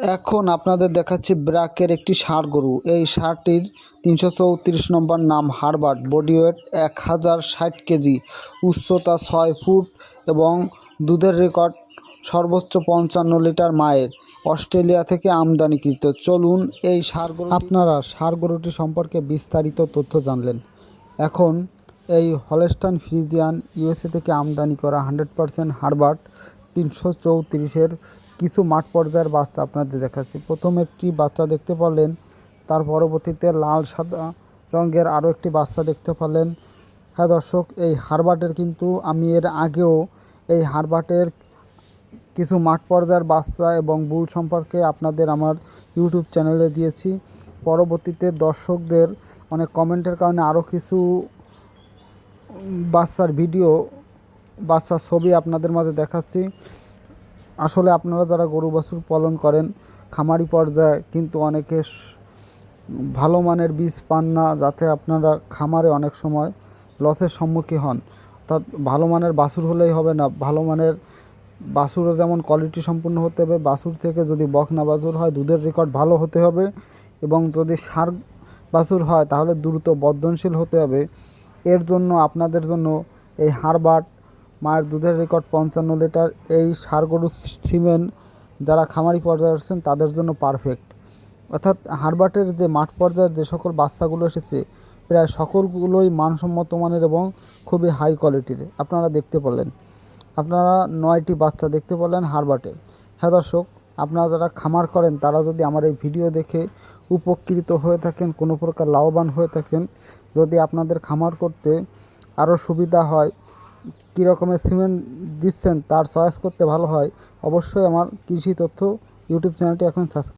এখন আপনাদের দেখাচ্ছি ব্র্যাকের একটি ষাঁড় গরু। এই ষাঁড়টির 334 নম্বর নাম হারবার্ট। বডি ওয়েট 1060 কেজি, উচ্চতা 6 ফুট এবং দুধের রেকর্ড সর্বোচ্চ 55 লিটার মায়ের। অস্ট্রেলিয়া থেকে আমদানিকৃত। চলুন এই আপনারা ষাঁড় গরুটি সম্পর্কে বিস্তারিত তথ্য জানলেন। এখন এই হলস্টাইন ফ্রিজিয়ান ইউএসএ থেকে আমদানি করা 100% হারবার্ট 334-এর কিছু মাঠ পর্যায়ের বাচ্চা আপনাদের দেখাচ্ছি। প্রথম একটি বাচ্চা দেখতে পারলেন, তার পরবর্তীতে লাল সাদা রঙের আরও একটি বাচ্চা দেখতে পারলেন। হ্যাঁ দর্শক, এই হারবার্টের কিন্তু আমি এর আগেও এই হারবার্টের কিছু মাঠ পর্যায়ের বাচ্চা এবং বুল সম্পর্কে আপনাদের আমার ইউটিউব চ্যানেলে দিয়েছি। পরবর্তীতে দর্শকদের অনেক কমেন্টের কারণে আরও কিছু বাচ্চার ভিডিও, বাচ্চার ছবি আপনাদের মাঝে দেখাচ্ছি। আসলে আপনারা যারা গরু বাছুর পালন করেন খামারি পর্যায়ে, কিন্তু অনেকে ভালো মানের বীজ পান না, যাতে আপনারা খামারে অনেক সময় লসের সম্মুখীন হন। অর্থাৎ ভালো মানের বাছুর হলেই হবে না, ভালো মানের বাছুরও যেমন কোয়ালিটি সম্পূর্ণ হতে হবে। বাছুর থেকে যদি বকনা বাছুর হয় দুধের রেকর্ড ভালো হতে হবে, এবং যদি ষাঁড় বাছুর হয় তাহলে দ্রুত বর্ধনশীল হতে হবে। এর জন্য আপনাদের জন্য এই হারবার্ট মায়ের দুধের রেকর্ড 55 লিটার এই ষাঁড় গরুর সিমেন্ট যারা খামারি পর্যায়ে আসছেন তাদের জন্য পারফেক্ট। অর্থাৎ হারবার্টের যে মাঠ পর্যায়ের যে সকল বাচ্চাগুলো এসেছে প্রায় সকলগুলোই মানসম্মত মানের এবং খুবই হাই কোয়ালিটির আপনারা দেখতে পেলেন। আপনারা 9টি বাচ্চা দেখতে পেলেন হারবার্টের। হ্যাঁ দর্শক, আপনারা যারা খামার করেন তারা যদি আমার এই ভিডিও দেখে উপকৃত হয়ে থাকেন, কোনো প্রকার লাভবান হয়ে থাকেন, যদি আপনাদের খামার করতে আরও সুবিধা হয়, কী রকমের সিমেন্ট দিচ্ছেন তার চয়েস করতে ভালো হয়, অবশ্যই আমার কৃষি তথ্য ইউটিউব চ্যানেলটি এখন সাবস্ক্রাইব